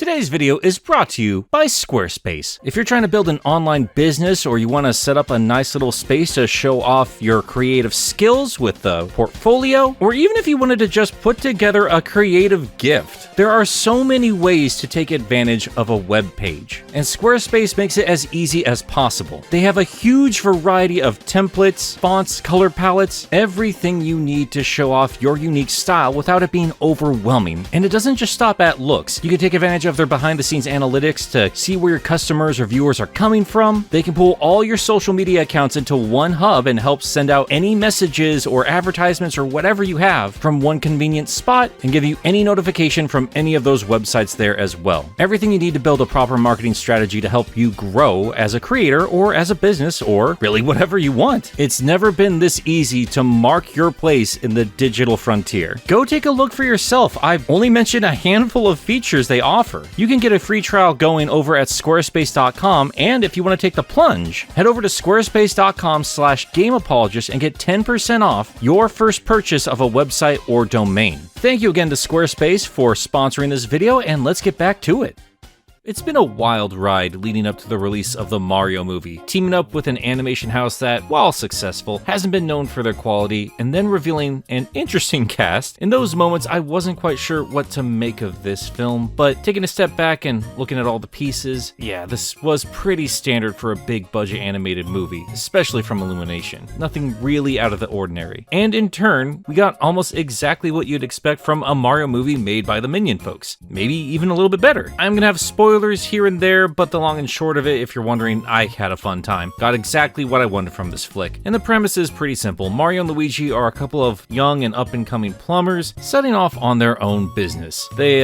Today's video is brought to you by Squarespace. If you're trying to build an online business or you want to set up a nice little space to show off your creative skills with a portfolio, or even if you wanted to just put together a creative gift, there are so many ways to take advantage of a web page, and Squarespace makes it as easy as possible. They have a huge variety of templates, fonts, color palettes, everything you need to show off your unique style without it being overwhelming. And it doesn't just stop at looks. You can take advantage of their behind-the-scenes analytics to see where your customers or viewers are coming from. They can pull all your social media accounts into one hub and help send out any messages or advertisements or whatever you have from one convenient spot and give you any notification from any of those websites there as well. Everything you need to build a proper marketing strategy to help you grow as a creator or as a business or really whatever you want. It's never been this easy to mark your place in the digital frontier. Go take a look for yourself. I've only mentioned a handful of features they offer. You can get a free trial going over at squarespace.com, and if you want to take the plunge, head over to squarespace.com/gameapologist and get 10% off your first purchase of a website or domain. Thank you again to Squarespace for sponsoring this video, and let's get back to it. It's been a wild ride leading up to the release of the Mario movie, teaming up with an animation house that, while successful, hasn't been known for their quality, and then revealing an interesting cast. In those moments, I wasn't quite sure what to make of this film, but taking a step back and looking at all the pieces, yeah, this was pretty standard for a big budget animated movie, especially from Illumination. Nothing really out of the ordinary. And in turn, we got almost exactly what you'd expect from a Mario movie made by the Minion folks. Maybe even a little bit better. I'm gonna have spoilers here and there, but the long and short of it, if you're wondering, I had a fun time. Got exactly what I wanted from this flick. And the premise is pretty simple. Mario and Luigi are a couple of young and up-and-coming plumbers setting off on their own business. They,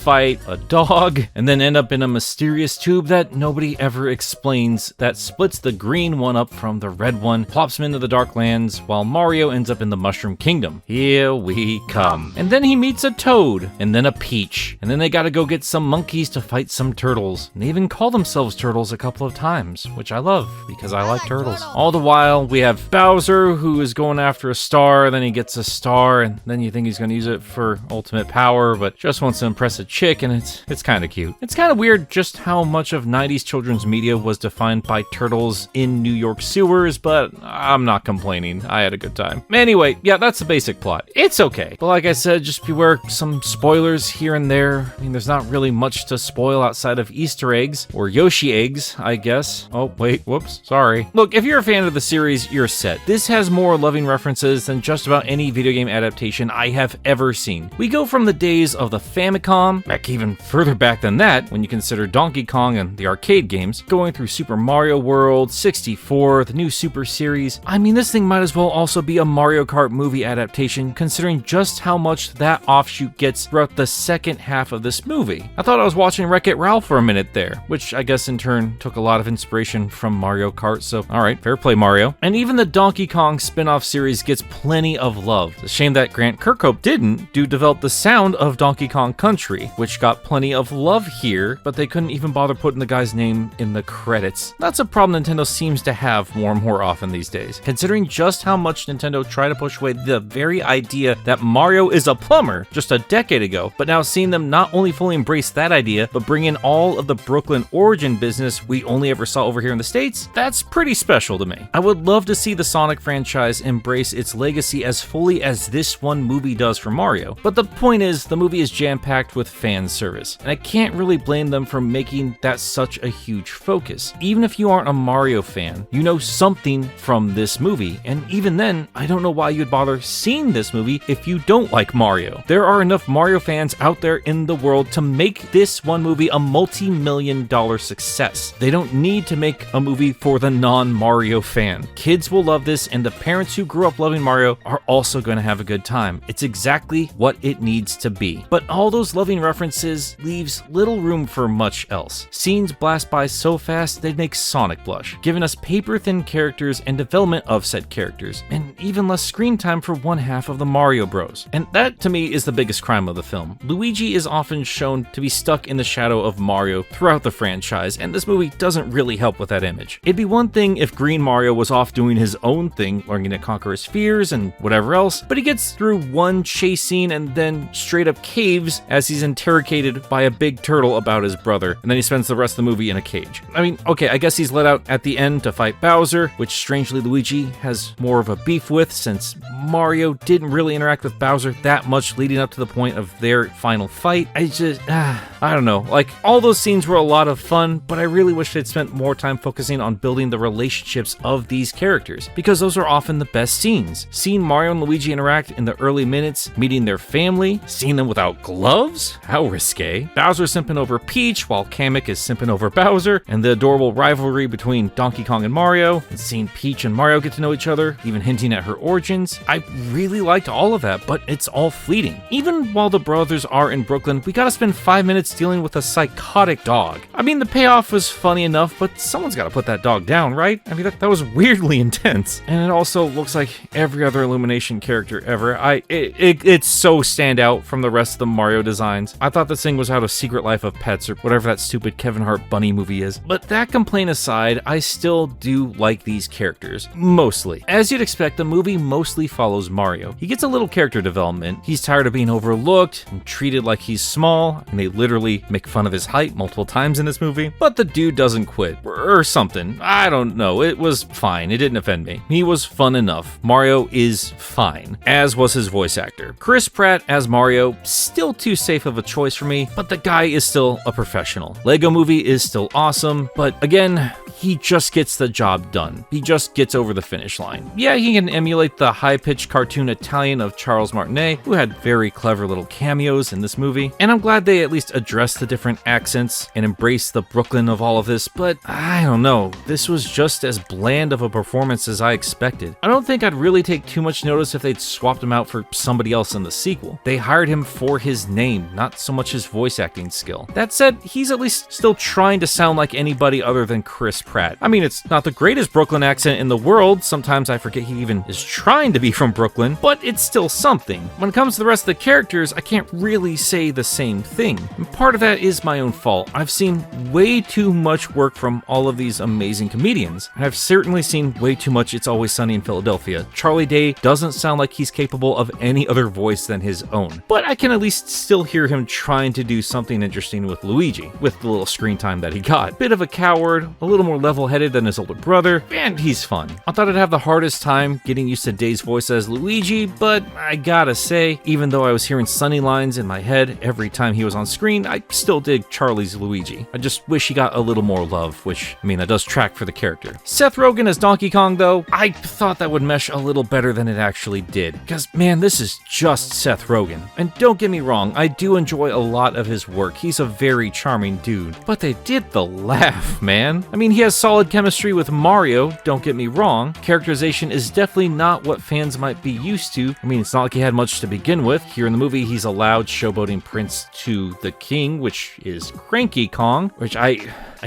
fight a dog, and then end up in a mysterious tube that nobody ever explains that splits the green one up from the red one, plops him into the dark lands, while Mario ends up in the Mushroom Kingdom. Here we come. And then he meets a Toad, and then a Peach, and then they gotta go get some monkeys to fight some turtles. And they even call themselves turtles a couple of times, which I love, because I like turtles. All the while, we have Bowser, who is going after a star, then he gets a star, and then you think he's gonna use it for ultimate power, but just wants to impress a chick, and it's kind of cute. It's kind of weird just how much of 90s children's media was defined by turtles in New York sewers, but I'm not complaining. I had a good time. Anyway, yeah, that's the basic plot. It's okay. But like I said, just beware some spoilers here and there. I mean, there's not really much to spoil outside of Easter eggs, or Yoshi eggs, I guess. Oh, wait, whoops, sorry. Look, if you're a fan of the series, you're set. This has more loving references than just about any video game adaptation I have ever seen. We go from the days of the Famicom, back even further back than that when you consider Donkey Kong and the arcade games, going through Super Mario World, 64, the new Super Series. I mean, this thing might as well also be a Mario Kart movie adaptation, considering just how much that offshoot gets throughout the second half of this movie. I thought I was watching Wreck-It Ralph for a minute there, which I guess in turn took a lot of inspiration from Mario Kart, so alright, fair play Mario. And even the Donkey Kong spin-off series gets plenty of love. It's a shame that Grant Kirkhope didn't develop the sound of Donkey Kong Country, which got plenty of love here, but they couldn't even bother putting the guy's name in the credits. That's a problem Nintendo seems to have more and more often these days, considering just how much Nintendo tried to push away the very idea that Mario is a plumber just a decade ago, but now seeing them not only fully embrace that idea, but bring in all of the Brooklyn origin business we only ever saw over here in the States, that's pretty special to me. I would love to see the Sonic franchise embrace its legacy as fully as this one movie does for Mario, but the point is, the movie is jam-packed with fan service, and I can't really blame them for making that such a huge focus. Even if you aren't a Mario fan, you know something from this movie, and even then, I don't know why you'd bother seeing this movie if you don't like Mario. There are enough Mario fans out there in the world to make this one movie a multi-million-dollar success. They don't need to make a movie for the non-Mario fan. Kids will love this, and the parents who grew up loving Mario are also going to have a good time. It's exactly what it needs to be. But all those loving references leaves little room for much else. Scenes blast by so fast they'd make Sonic blush, giving us paper-thin characters and development of said characters, and even less screen time for one half of the Mario Bros. And that, to me, is the biggest crime of the film. Luigi is often shown to be stuck in the shadow of Mario throughout the franchise, and this movie doesn't really help with that image. It'd be one thing if Green Mario was off doing his own thing, learning to conquer his fears and whatever else, but he gets through one chase scene and then straight up caves as he's in interrogated by a big turtle about his brother, and then he spends the rest of the movie in a cage. I mean, okay, I guess he's let out at the end to fight Bowser, which strangely Luigi has more of a beef with, since Mario didn't really interact with Bowser that much leading up to the point of their final fight. I don't know, like, all those scenes were a lot of fun, but I really wish they'd spent more time focusing on building the relationships of these characters, because those are often the best scenes. Seeing Mario and Luigi interact in the early minutes, meeting their family, seeing them without gloves? How risque. Bowser simping over Peach, while Kamek is simping over Bowser, and the adorable rivalry between Donkey Kong and Mario, and seeing Peach and Mario get to know each other, even hinting at her origins. I really liked all of that, but it's all fleeting. Even while the brothers are in Brooklyn, we gotta spend 5 minutes dealing with a psychotic dog. I mean, the payoff was funny enough, but someone's gotta put that dog down, right? I mean, that was weirdly intense. And it also looks like every other Illumination character ever. It's so standout from the rest of the Mario designs. I thought this thing was out of Secret Life of Pets or whatever that stupid Kevin Hart bunny movie is. But that complaint aside, I still do like these characters. Mostly. As you'd expect, the movie mostly follows Mario. He gets a little character development. He's tired of being overlooked and treated like he's small, and they literally make fun of his height multiple times in this movie. But the dude doesn't quit, or something. I don't know. It was fine. It didn't offend me. He was fun enough. Mario is fine, as was his voice actor. Chris Pratt as Mario, still too safe of a choice for me, but the guy is still a professional. Lego Movie is still awesome, but again, he just gets the job done. He just gets over the finish line. Yeah, he can emulate the high-pitched cartoon Italian of Charles Martinet, who had very clever little cameos in this movie, and I'm glad they at least addressed the different accents and embraced the Brooklyn of all of this, but I don't know, this was just as bland of a performance as I expected. I don't think I'd really take too much notice if they'd swapped him out for somebody else in the sequel. They hired him for his name, not so much his voice acting skill. That said, he's at least still trying to sound like anybody other than Chris Pratt. I mean, it's not the greatest Brooklyn accent in the world, sometimes I forget he even is trying to be from Brooklyn, but it's still something. When it comes to the rest of the characters, I can't really say the same thing, and part of that is my own fault. I've seen way too much work from all of these amazing comedians, and I've certainly seen way too much It's Always Sunny in Philadelphia. Charlie Day doesn't sound like he's capable of any other voice than his own, but I can at least still hear him trying to do something interesting with Luigi, with the little screen time that he got. Bit of a coward, a little more level-headed than his older brother, and he's fun. I thought I'd have the hardest time getting used to Day's voice as Luigi, but I gotta say, even though I was hearing Sunny lines in my head every time he was on screen, I still dig Charlie's Luigi. I just wish he got a little more love, which, I mean, that does track for the character. Seth Rogen as Donkey Kong, though, I thought that would mesh a little better than it actually did, because, man, this is just Seth Rogen. And don't get me wrong, I do enjoy a lot of his work. He's a very charming dude, but they did the laugh, man. I mean, he has solid chemistry with Mario, don't get me wrong. Characterization is definitely not what fans might be used to. I mean, it's not like he had much to begin with. Here in the movie, he's a loud showboating prince to the king, which is Cranky Kong, which I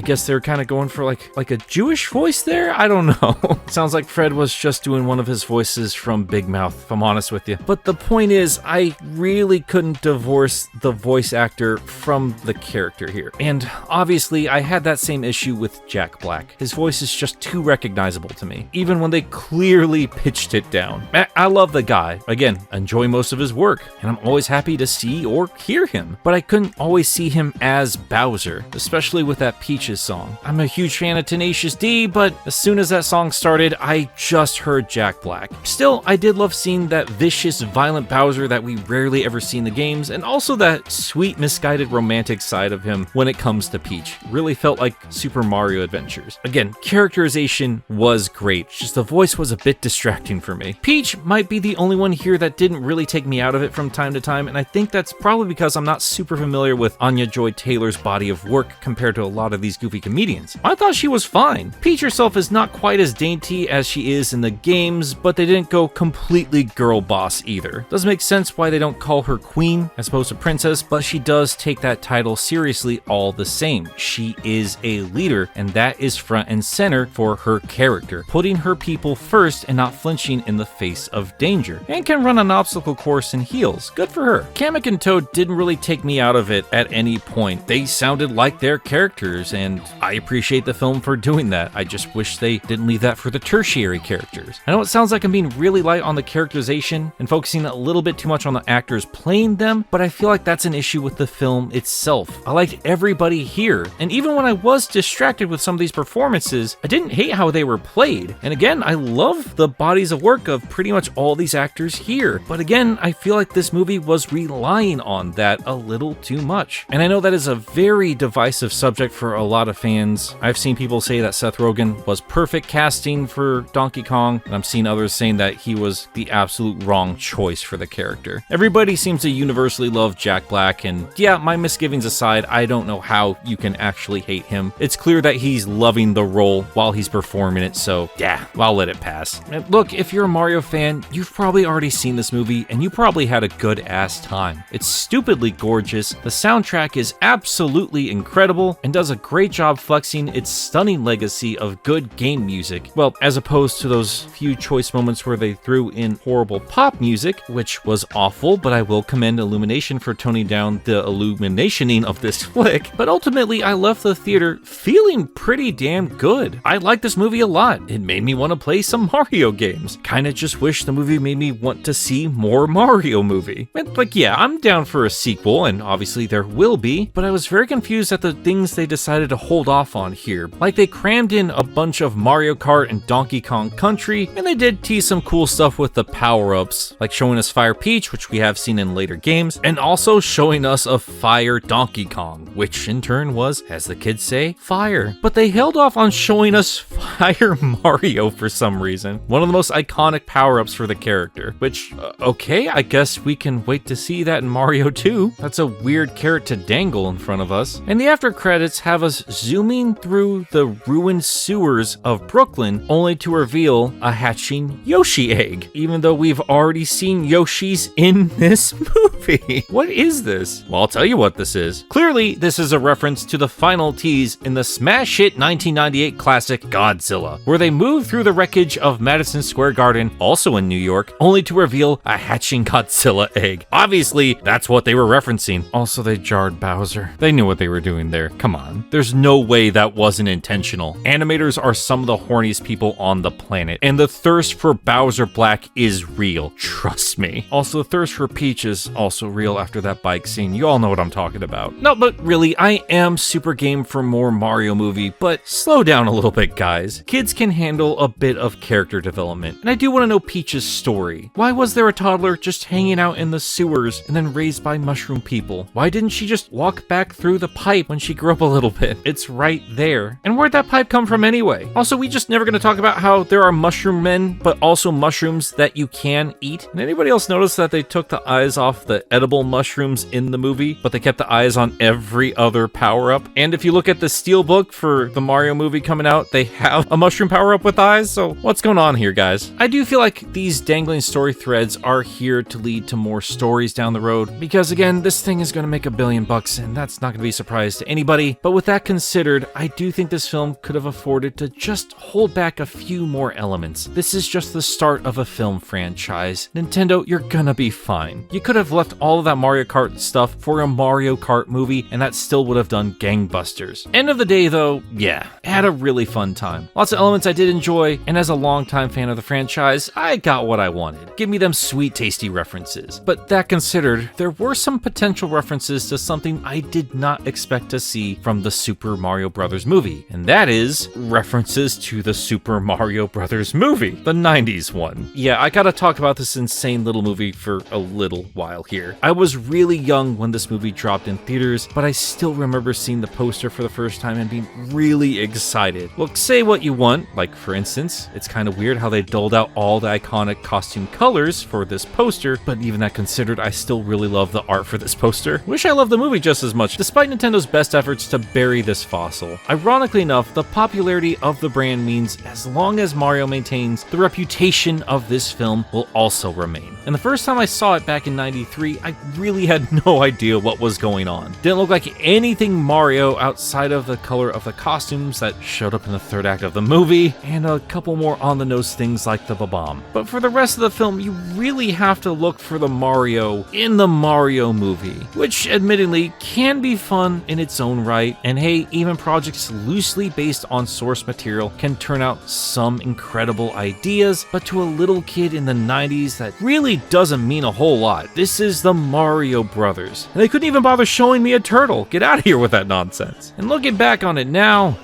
guess they're kind of going for like a Jewish voice there? I don't know. Sounds like Fred was just doing one of his voices from Big Mouth, if I'm honest with you. But the point is, I really couldn't divorce the voice actor from the character here. And obviously, I had that same issue with Jack Black. His voice is just too recognizable to me, even when they clearly pitched it down. I love the guy. Again, enjoy most of his work, and I'm always happy to see or hear him. But I couldn't always see him as Bowser, especially with that Peach song. I'm a huge fan of Tenacious D, but as soon as that song started, I just heard Jack Black. Still, I did love seeing that vicious, violent Bowser that we rarely ever see in the games, and also that sweet, misguided romantic side of him when it comes to Peach. Really felt like Super Mario Adventures. Again, characterization was great, just the voice was a bit distracting for me. Peach might be the only one here that didn't really take me out of it from time to time, and I think that's probably because I'm not super familiar with Anya Joy-Taylor's body of work compared to a lot of these goofy comedians. I thought she was fine. Peach herself is not quite as dainty as she is in the games, but they didn't go completely girl boss either. Doesn't make sense why they don't call her queen as opposed to princess, but she does take that title seriously all the same. She is a leader, and that is front and center for her character, putting her people first and not flinching in the face of danger, and can run an obstacle course in heels. Good for her. Kamek and Toad didn't really take me out of it at any point. They sounded like their characters, and and I appreciate the film for doing that. I just wish they didn't leave that for the tertiary characters. I know it sounds like I'm being really light on the characterization and focusing a little bit too much on the actors playing them, but I feel like that's an issue with the film itself. I liked everybody here, and even when I was distracted with some of these performances, I didn't hate how they were played. And again, I love the bodies of work of pretty much all these actors here, but again, I feel like this movie was relying on that a little too much. And I know that is a very divisive subject for a lot of fans. I've seen people say that Seth Rogen was perfect casting for Donkey Kong, and I'm seeing others saying that he was the absolute wrong choice for the character. Everybody seems to universally love Jack Black, and yeah, my misgivings aside, I don't know how you can actually hate him. It's clear that he's loving the role while he's performing it, so yeah, I'll let it pass. And look, if you're a Mario fan, you've probably already seen this movie, and you probably had a good-ass time. It's stupidly gorgeous, the soundtrack is absolutely incredible, and does a great job flexing its stunning legacy of good game music. Well, as opposed to those few choice moments where they threw in horrible pop music, which was awful, but I will commend Illumination for toning down the illuminationing of this flick. But ultimately, I left the theater feeling pretty damn good. I liked this movie a lot. It made me want to play some Mario games. Kinda just wish the movie made me want to see more Mario movie. And like, yeah, I'm down for a sequel, and obviously there will be, but I was very confused at the things they decided to hold off on here. Like, they crammed in a bunch of Mario Kart and Donkey Kong Country, and they did tease some cool stuff with the power-ups, like showing us Fire Peach, which we have seen in later games, and also showing us a Fire Donkey Kong, which in turn was, as the kids say, fire. But they held off on showing us Fire Mario for some reason. One of the most iconic power-ups for the character, which, okay, I guess we can wait to see that in Mario 2. That's a weird carrot to dangle in front of us. And the after credits have us zooming through the ruined sewers of Brooklyn, only to reveal a hatching Yoshi egg, even though we've already seen Yoshis in this movie. What is this? Well, I'll tell you what this is. Clearly, this is a reference to the final tease in the smash hit 1998 classic Godzilla, where they move through the wreckage of Madison Square Garden, also in New York, only to reveal a hatching Godzilla egg. Obviously, that's what they were referencing. Also, they jarred Bowser. They knew what they were doing there. Come on. There's no way that wasn't intentional. Animators are some of the horniest people on the planet, and the thirst for Bowser Black is real. Trust me. Also, the thirst for Peach is also real after that bike scene. You all know what I'm talking about. No, but really, I am super game for more Mario movie, but slow down a little bit, guys. Kids can handle a bit of character development, and I do want to know Peach's story. Why was there a toddler just hanging out in the sewers and then raised by mushroom people? Why didn't she just walk back through the pipe when she grew up a little bit? It's right there. And where'd that pipe come from anyway? Also, we just never gonna talk about how there are mushroom men, but also mushrooms that you can eat. And anybody else notice that they took the eyes off the edible mushrooms in the movie, but they kept the eyes on every other power-up? And if you look at the steelbook for the Mario movie coming out, they have a mushroom power-up with eyes, so what's going on here, guys? I do feel like these dangling story threads are here to lead to more stories down the road, because again, this thing is gonna make $1 billion, and that's not gonna be a surprise to anybody. But with that considered, I do think this film could have afforded to just hold back a few more elements. This is just the start of a film franchise. Nintendo, you're gonna be fine. You could have left all of that Mario Kart stuff for a Mario Kart movie, and that still would have done gangbusters. End of the day though, yeah, I had a really fun time. Lots of elements I did enjoy, and as a longtime fan of the franchise, I got what I wanted. Give me them sweet, tasty references. But that considered, there were some potential references to something I did not expect to see from the Super Mario Bros. Movie, and that is references to the Super Mario Bros. Movie, the 90s one. Yeah, I gotta talk about this insane little movie for a little while here. I was really young when this movie dropped in theaters, but I still remember seeing the poster for the first time and being really excited. Look, say what you want, like for instance, it's kind of weird how they doled out all the iconic costume colors for this poster, but even that considered, I still really love the art for this poster. Wish I loved the movie just as much, despite Nintendo's best efforts to bury this fossil. Ironically enough, the popularity of the brand means as long as Mario maintains, the reputation of this film will also remain. And the first time I saw it back in '93, I really had no idea what was going on. Didn't look like anything Mario outside of the color of the costumes that showed up in the third act of the movie, and a couple more on-the-nose things like the Bob-omb. But for the rest of the film, you really have to look for the Mario in the Mario movie, which admittedly can be fun in its own right. And hey, even projects loosely based on source material can turn out some incredible ideas, but to a little kid in the 90s, that really doesn't mean a whole lot. This is the Mario Brothers, and they couldn't even bother showing me a turtle. Get out of here with that nonsense. And looking back on it now,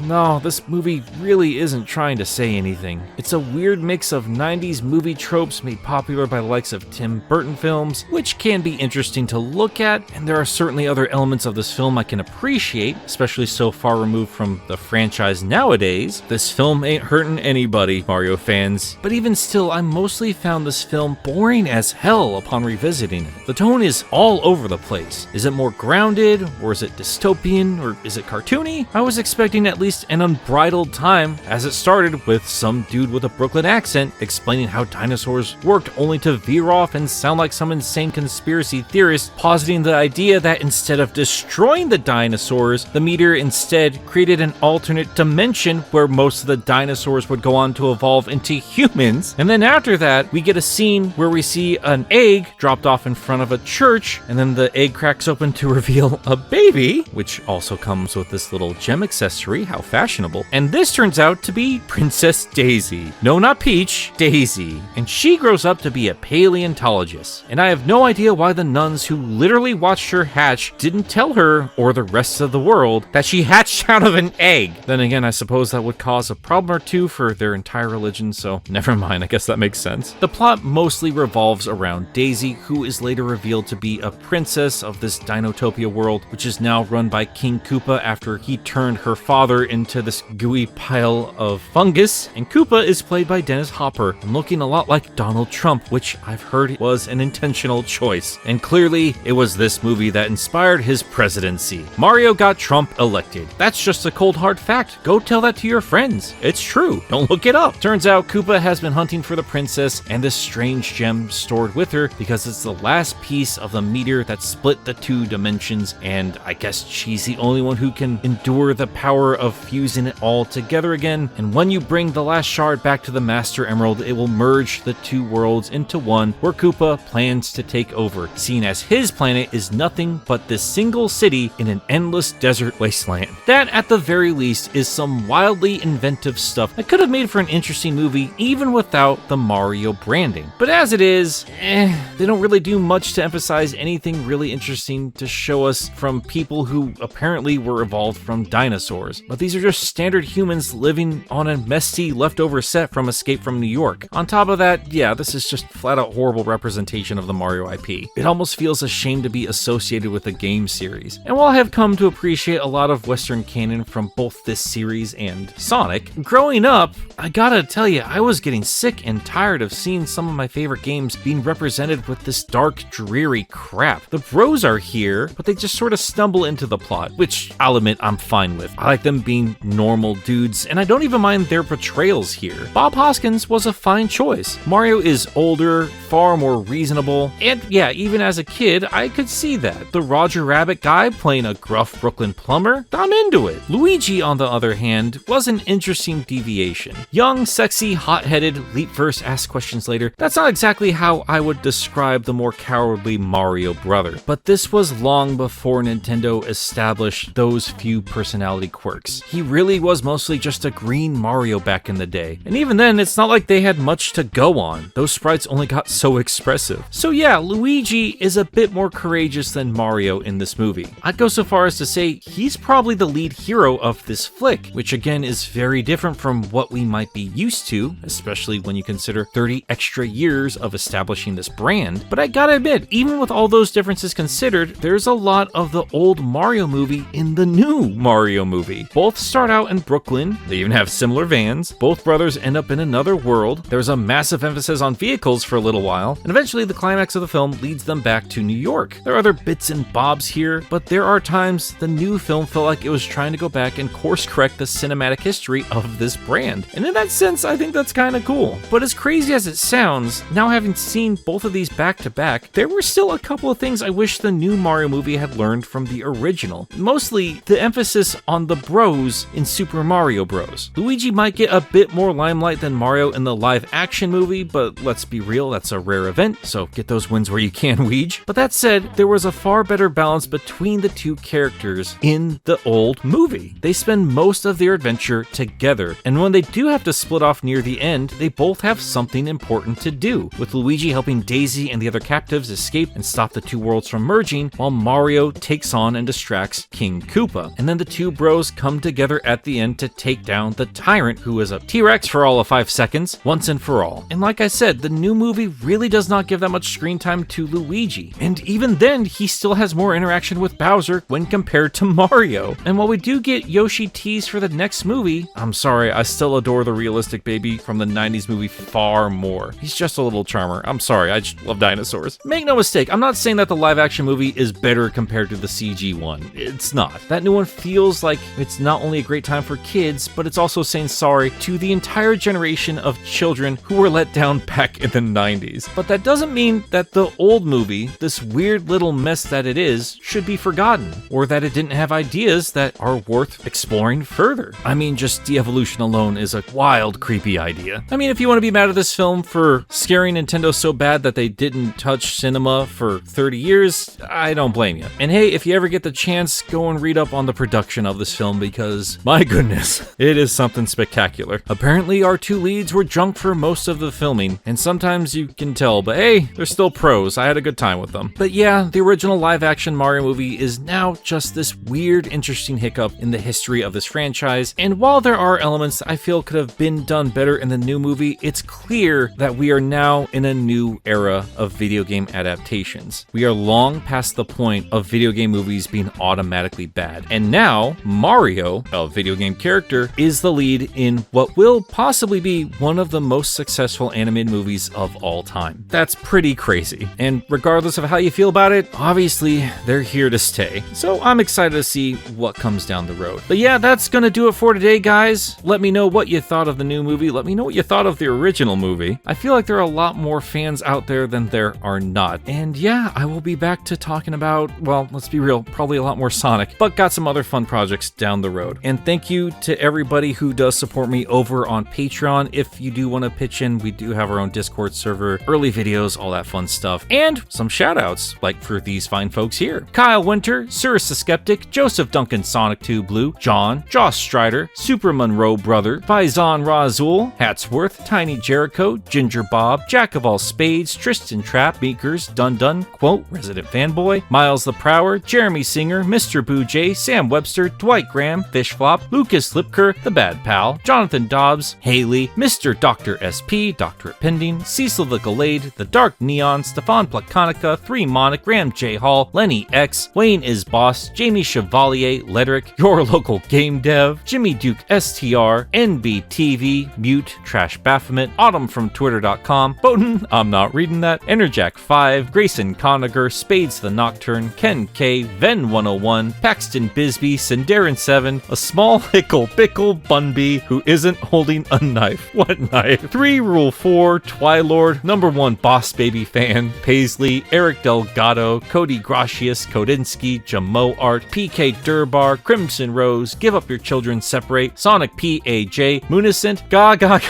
no, this movie really isn't trying to say anything. It's a weird mix of 90s movie tropes made popular by the likes of Tim Burton films, which can be interesting to look at, and there are certainly other elements of this film I can appreciate, especially so far removed from the franchise nowadays. This film ain't hurting anybody, Mario fans. But even still, I mostly found this film boring as hell upon revisiting it. The tone is all over the place. Is it more grounded, or is it dystopian, or is it cartoony? I was expecting at least an unbridled time, as it started with some dude with a Brooklyn accent explaining how dinosaurs worked, only to veer off and sound like some insane conspiracy theorist positing the idea that instead of destroying the dinosaurs, the meteor instead created an alternate dimension where most of the dinosaurs would go on to evolve into humans. And then after that, we get a scene where we see an egg dropped off in front of a church, and then the egg cracks open to reveal a baby, which also comes with this little gem accessory. How fashionable. And this turns out to be Princess Daisy. No, not Peach, Daisy. And she grows up to be a paleontologist. And I have no idea why the nuns who literally watched her hatch didn't tell her, or the rest of the world, that she hatched out of an egg. Then again, I suppose that would cause a problem or two for their entire religion, so never mind, I guess that makes sense. The plot mostly revolves around Daisy, who is later revealed to be a princess of this Dinotopia world, which is now run by King Koopa after he turned her father into this gooey pile of fungus. And Koopa is played by Dennis Hopper and looking a lot like Donald Trump, which I've heard was an intentional choice. And clearly, it was this movie that inspired his presidency. Mario got Trump elected. That's just a cold hard fact. Go tell that to your friends. It's true. Don't look it up. Turns out Koopa has been hunting for the princess and this strange gem stored with her because it's the last piece of the meteor that split the two dimensions, and I guess she's the only one who can endure the power of fusing it all together again. And when you bring the last shard back to the Master Emerald, it will merge the two worlds into one, where Koopa plans to take over, seeing as his planet is nothing but this single city in an endless desert wasteland. That, at the very least, is some wildly inventive stuff that could have made for an interesting movie even without the Mario branding. But as it is, they don't really do much to emphasize anything really interesting to show us from people who apparently were evolved from dinosaurs. But these are just standard humans living on a messy leftover set from Escape from New York. On top of that, yeah, this is just flat out horrible representation of the Mario IP. It almost feels a shame to be associated with a game series. And while I have come to appreciate a lot of Western canon from both this series and Sonic, growing up, I gotta tell you, I was getting sick and tired of seeing some of my favorite games being represented with this dark, dreary crap. The bros are here, but they just sort of stumble into the plot, which I'll admit I'm fine with. I like them being normal dudes, and I don't even mind their portrayals here. Bob Hoskins was a fine choice. Mario is older, far more reasonable, and yeah, even as a kid, I could see that. The Roger Rabbit guy playing a gruff Brooklyn plumber, I'm into it. Luigi, on the other hand, was an interesting deviation. Young, sexy, hot-headed, leap first, ask questions later. That's not exactly how I would describe the more cowardly Mario brother, but this was long before Nintendo established those few personality quirks. He really was mostly just a green Mario back in the day, and even then, it's not like they had much to go on. Those sprites only got so expressive. So yeah, Luigi is a bit more courageous than Mario in this movie. I'd go so far as to say he's probably the lead hero of this flick, which again is very different from what we might be used to, especially when you consider 30 extra years of establishing this brand. But I gotta admit, even with all those differences considered, there's a lot of the old Mario movie in the new Mario movie. Both start out in Brooklyn, they even have similar vans, both brothers end up in another world, there's a massive emphasis on vehicles for a little while, and eventually the climax of the film leads them back to New York. There are other bits and bobs here, but there are times the new film felt like it was trying to go back and course correct the cinematic history of this brand. And in that sense, I think that's kind of cool. But as crazy as it sounds, now having seen both of these back to back, there were still a couple of things I wish the new Mario movie had learned from the original. Mostly the emphasis on the bros Bros in Super Mario Bros. Luigi might get a bit more limelight than Mario in the live-action movie, but let's be real, that's a rare event, so get those wins where you can, Weege. But that said, there was a far better balance between the two characters in the old movie. They spend most of their adventure together, and when they do have to split off near the end, they both have something important to do, with Luigi helping Daisy and the other captives escape and stop the two worlds from merging, while Mario takes on and distracts King Koopa. And then the two bros come together at the end to take down the tyrant, who is a T-Rex for all of 5 seconds, once and for all. And like I said, the new movie really does not give that much screen time to Luigi. And even then, he still has more interaction with Bowser when compared to Mario. And while we do get Yoshi teased for the next movie, I'm sorry, I still adore the realistic baby from the 90s movie far more. He's just a little charmer. I'm sorry, I just love dinosaurs. Make no mistake, I'm not saying that the live action movie is better compared to the CG one. It's not. That new one feels like it's not only a great time for kids, but it's also saying sorry to the entire generation of children who were let down back in the 90s. But that doesn't mean that the old movie, this weird little mess that it is, should be forgotten, or that it didn't have ideas that are worth exploring further. I mean, just de-evolution alone is a wild, creepy idea. I mean, if you want to be mad at this film for scaring Nintendo so bad that they didn't touch cinema for 30 years, I don't blame you. And hey, if you ever get the chance, go and read up on the production of this film, because my goodness, it is something spectacular. Apparently, our two leads were drunk for most of the filming, and sometimes you can tell, but hey, they're still pros. I had a good time with them. But yeah, the original live-action Mario movie is now just this weird, interesting hiccup in the history of this franchise, and while there are elements I feel could have been done better in the new movie, it's clear that we are now in a new era of video game adaptations. We are long past the point of video game movies being automatically bad, and now Mario, a video game character, is the lead in what will possibly be one of the most successful animated movies of all time. That's pretty crazy, and regardless of how you feel about it, obviously they're here to stay. So I'm excited to see what comes down the road. But yeah, that's gonna do it for today, guys. Let me know what you thought of the new movie. Let me know what you thought of the original movie. I feel like there are a lot more fans out there than there are not. And yeah, I will be back to talking about, well, let's be real, probably a lot more Sonic, but got some other fun projects down the road. And thank you to everybody who does support me over on Patreon. If you do want to pitch in, we do have our own Discord server, early videos, all that fun stuff, and some shout outs, like for these fine folks here: Kyle Winter, Cyrus the Skeptic, Joseph Duncan Sonic 2 Blue, John, Josh Strider, Super Monroe Brother, Faizan Razul, Hatsworth, Tiny Jericho, Ginger Bob, Jack of All Spades, Tristan Trapp, Meekers, Dun Dun, Quote, Resident Fanboy, Miles the Prower, Jeremy Singer, Mr. Boo J, Sam Webster, Dwight Graham, Fishflop, Lucas Lipker, The Bad Pal, Jonathan Dobbs, Haley, Mr. Dr. SP, Doctorate Pending, Cecil the Gallade, The Dark Neon, Stefan Platonica, 3 Monic, Graham J. Hall, Lenny X, Wayne is Boss, Jamie Chevalier, Ledric, Your Local Game Dev, Jimmy Duke STR, NBTV, Mute, Trash Baphomet, Autumn from Twitter.com, Bowden, I'm not reading that, Enerjack 5, Grayson Conager, Spades the Nocturne, Ken K, Ven 101, Paxton Bisbee, Sindarin 7, a small hickle pickle Bunby who isn't holding a knife. What knife? 3 Rule 4, Twilord, Number 1 Boss Baby Fan, Paisley, Eric Delgado, Cody Gracius, Kodinsky, Jamo Art, PK Durbar, Crimson Rose, Give Up Your Children Separate, Sonic PAJ, Municent, Gaga.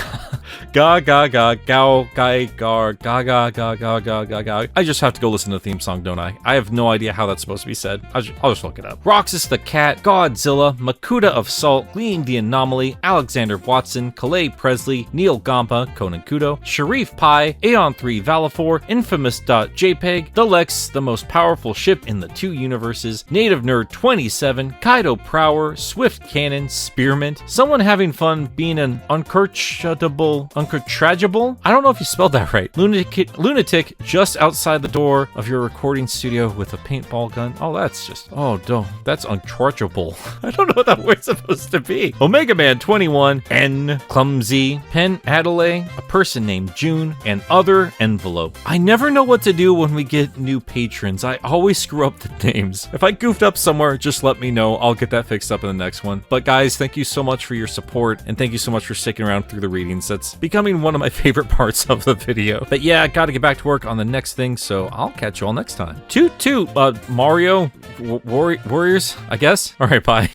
Ga ga ga gao gai gar ga ga ga ga ga ga ga. I just have to go listen to the theme song, don't I? I have no idea how that's supposed to be said. I'll just look it up. Roxas the Cat, Godzilla, Makuta of Salt, Glean the Anomaly, Alexander Watson, Calais Presley, Neil Gampa, Conan Kudo, Sharif Pi, Aeon 3 Valafor, Infamous.jpg, The Lex, the most powerful ship in the 2 universes, Native Nerd 27, Kaido Prower, Swift Cannon, Spearmint, someone having fun being an uncorchable, I don't know if you spelled that right. Lunatic just outside the door of your recording studio with a paintball gun. Oh, that's just, oh, no, that's unchargeable. I don't know what that word's supposed to be. Omega Man 21, N, Clumsy, Pen Adelaide, a person named June, and other envelope. I never know what to do when we get new patrons. I always screw up the names. If I goofed up somewhere, just let me know. I'll get that fixed up in the next one. But guys, thank you so much for your support, and thank you so much for sticking around through the readings. That's becoming one of my favorite parts of the video. But yeah, I gotta get back to work on the next thing, so I'll catch you all next time. Toot toot, Mario Warriors, I guess. All right, bye.